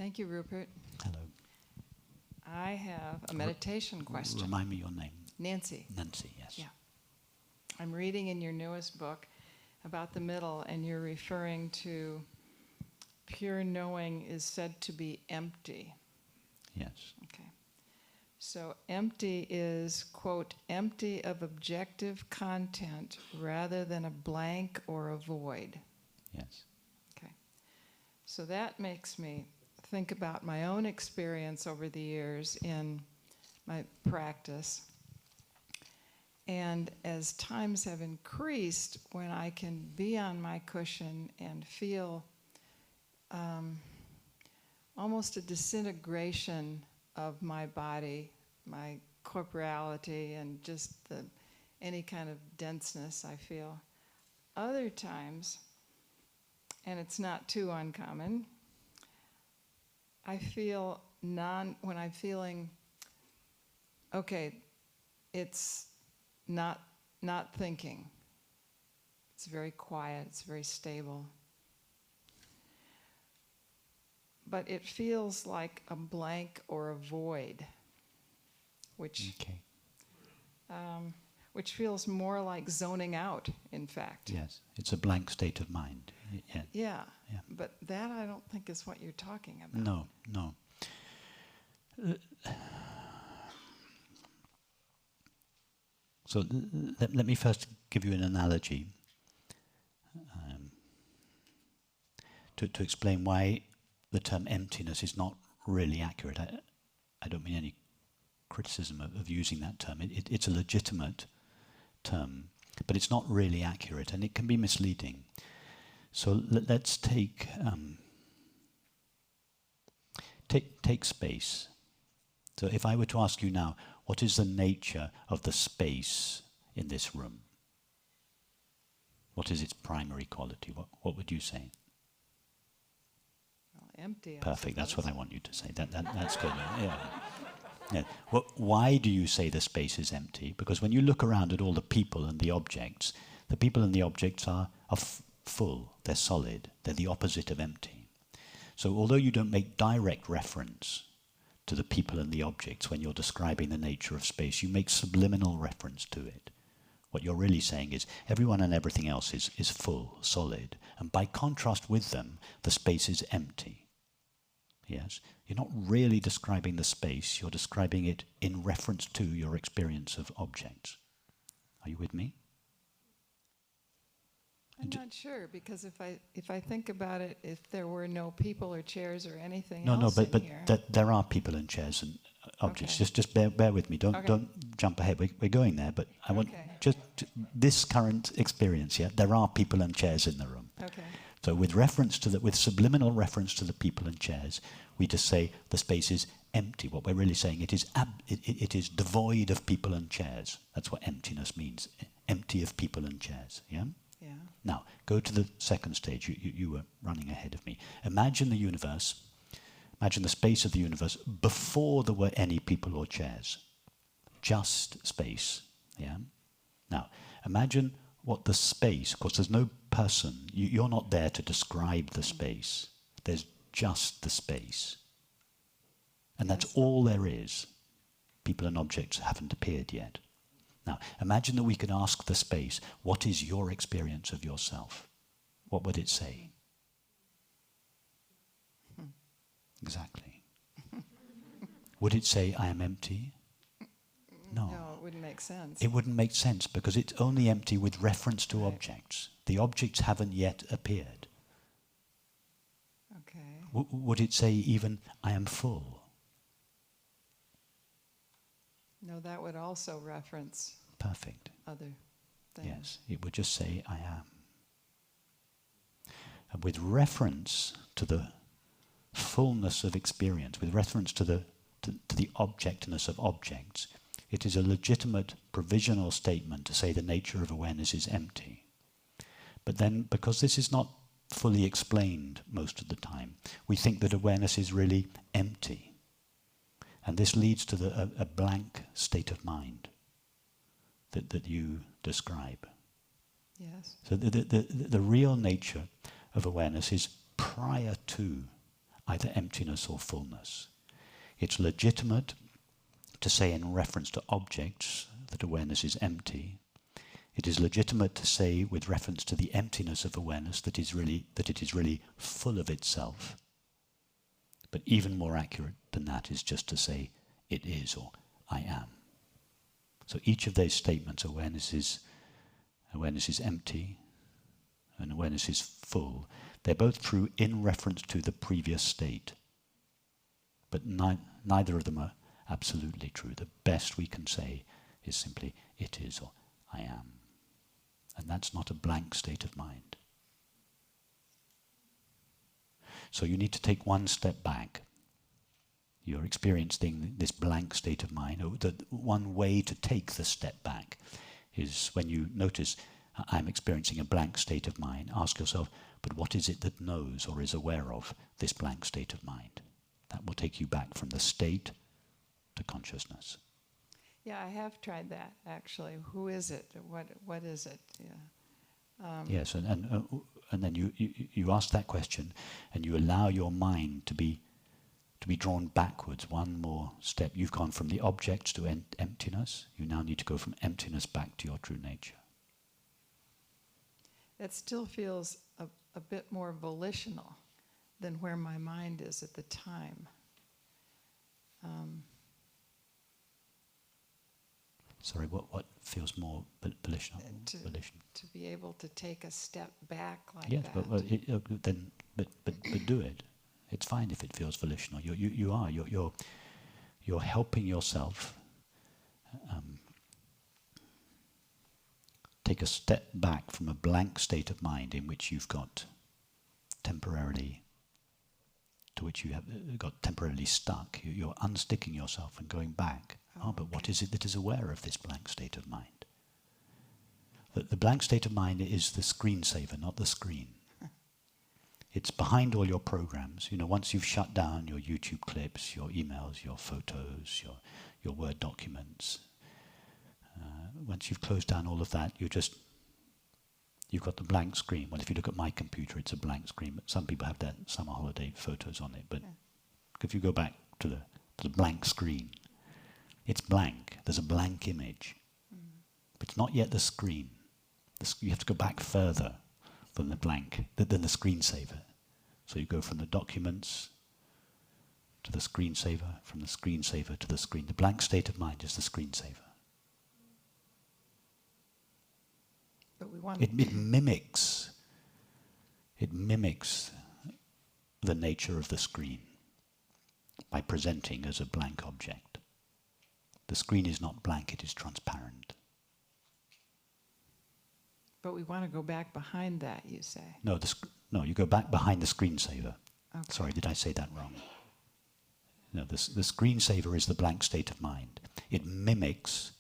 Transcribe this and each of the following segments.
Thank you, Rupert. Hello. I have a meditation question. Remind me your name. Nancy. Nancy, yes. Yeah. I'm reading in your newest book about the middle, and you're referring to pure knowing is said to be empty. Yes. Okay. So empty is, quote, empty of objective content rather than a blank or a void. Yes. Okay. So that makes me think about my own experience over the years in my practice. And as times have increased, when I can be on my cushion and feel almost a disintegration of my body, my corporality, and just any kind of denseness I feel. Other times, and it's not too uncommon, I feel when I'm feeling, okay, it's not thinking. It's very quiet, it's very stable. But it feels like a blank or a void, which feels more like zoning out, in fact. Yes, it's a blank state of mind. Yeah. But that I don't think is what you're talking about. No. So let me first give you an analogy to explain why the term emptiness is not really accurate. I don't mean any criticism of using that term. It's a legitimate term, but it's not really accurate, and it can be misleading. So let's take space. So if I were to ask you now, what is the nature of the space in this room? What is its primary quality? What would you say? Well, empty. Perfect. That's what I want you to say. That's good. Yeah. Well, why do you say the space is empty? Because when you look around at all the people and the objects are full. They're solid. They're the opposite of empty. So although you don't make direct reference to the people and the objects when you're describing the nature of space, you make subliminal reference to it. What you're really saying is everyone and everything else is full, solid, and by contrast with them, the space is empty. Yes? You're not really describing the space, you're describing it in reference to your experience of objects. Are you with me? I'm not sure, because if I think about it, if there were no people or chairs or anything else in here... but there are people and chairs and objects. Okay. Just bear with me. Don't jump ahead. We're going there, but I want just this current experience. Yeah, there are people and chairs in the room. Okay. So with subliminal reference to the people and chairs, we just say the space is empty. What we're really saying, it is devoid of people and chairs. That's what emptiness means. Empty of people and chairs. Yeah. Yeah. Now, go to the second stage. You were running ahead of me. Imagine the universe, imagine the space of the universe before there were any people or chairs. Just space. Yeah? Now, imagine what the space, of course there's no person, you're not there to describe the space. There's just the space. And that's all there is. People and objects haven't appeared yet. Now, imagine that we could ask the space, what is your experience of yourself? What would it say? Exactly. Would it say, I am empty? No, it wouldn't make sense. It wouldn't make sense because it's only empty with reference to objects. The objects haven't yet appeared. Okay. Would it say even, I am full? No, that would also reference Perfect. other things. Yes, it would just say, I am. And with reference to the fullness of experience, with reference to the objectness of objects, it is a legitimate provisional statement to say the nature of awareness is empty. But then, because this is not fully explained most of the time, we think that awareness is really empty. And this leads to a blank state of mind that you describe. Yes. So the real nature of awareness is prior to either emptiness or fullness. It's legitimate to say in reference to objects that awareness is empty. It is legitimate to say with reference to the emptiness of awareness that it is really full of itself. But even more accurate than that is just to say it is, or I am. So each of those statements, awareness is empty and awareness is full, they're both true in reference to the previous state. But neither of them are absolutely true. The best we can say is simply it is, or I am. And that's not a blank state of mind. So you need to take one step back. You're experiencing this blank state of mind. The one way to take the step back is when you notice, I'm experiencing a blank state of mind, ask yourself, but what is it that knows or is aware of this blank state of mind? That will take you back from the state to consciousness. Yeah, I have tried that, actually. Who is it? What is it? Yeah. Yes, and then you ask that question, and you allow your mind to be drawn backwards one more step. You've gone from the objects to emptiness. You now need to go from emptiness back to your true nature. That still feels a bit more volitional than where my mind is at the time. Sorry, what feels more volitional? To be able to take a step back like yes, that. but do it. It's fine if it feels volitional. You're helping yourself take a step back from a blank state of mind in which you've got temporarily stuck. You're unsticking yourself and going back. But what is it that is aware of this blank state of mind? The blank state of mind is the screensaver, not the screen. It's behind all your programs. Once you've shut down your YouTube clips, your emails, your photos, your Word documents, once you've closed down all of that, you've got the blank screen. Well, if you look at my computer, it's a blank screen, but some people have their summer holiday photos on it. But if you go back to the blank screen, it's blank. There's a blank image. But it's not yet the screen. You have to go back further than the blank, than the screensaver. So you go from the documents to the screensaver, from the screensaver to the screen. The blank state of mind is the screensaver. But we want it mimics the nature of the screen by presenting as a blank object. The screen is not blank, it is transparent. But we want to go back behind that, you say? No, you go back behind the screensaver. Okay. Sorry, did I say that wrong? No, the screensaver is the blank state of mind. It mimics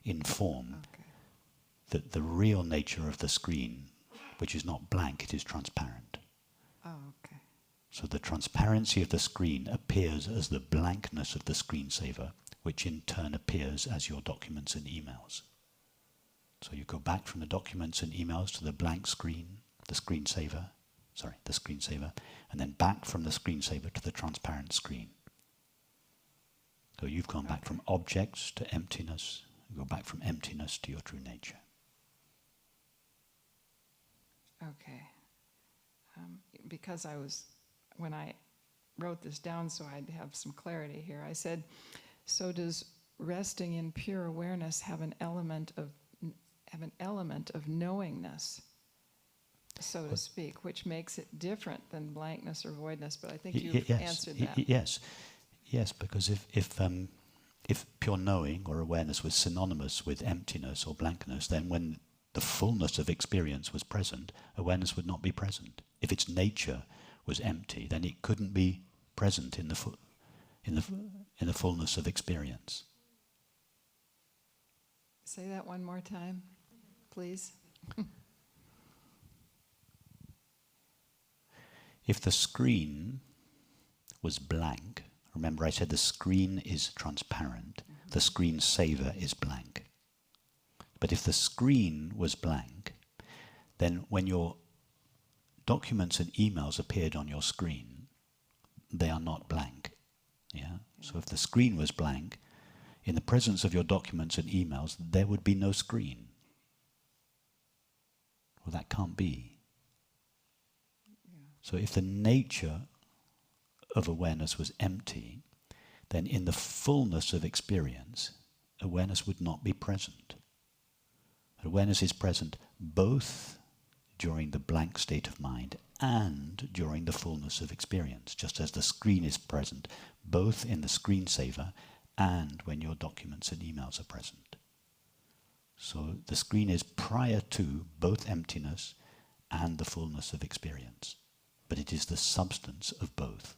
in form the real nature of the screen, which is not blank, it is transparent. Oh, okay. So the transparency of the screen appears as the blankness of the screensaver, which in turn appears as your documents and emails. So you go back from the documents and emails to the blank screen, the screensaver, and then back from the screensaver to the transparent screen. So you've gone back from objects to emptiness, you go back from emptiness to your true nature. Okay. Because when I wrote this down so I'd have some clarity here, I said, so does resting in pure awareness have an element of knowingness, so to speak, which makes it different than blankness or voidness? But I think you've answered that. Yes, because if pure knowing or awareness was synonymous with emptiness or blankness, then when the fullness of experience was present, awareness would not be present. If its nature was empty, then it couldn't be present in the fullness of experience. Say that one more time, please. If the screen was blank, remember I said the screen is transparent, the screensaver is blank. But if the screen was blank, then when your documents and emails appeared on your screen, they are not blank. Yeah? So if the screen was blank, in the presence of your documents and emails, there would be no screen. Well, that can't be. So if the nature of awareness was empty, then in the fullness of experience, awareness would not be present. Awareness is present both during the blank state of mind and during the fullness of experience, just as the screen is present both in the screensaver and when your documents and emails are present. So the screen is prior to both emptiness and the fullness of experience, but it is the substance of both.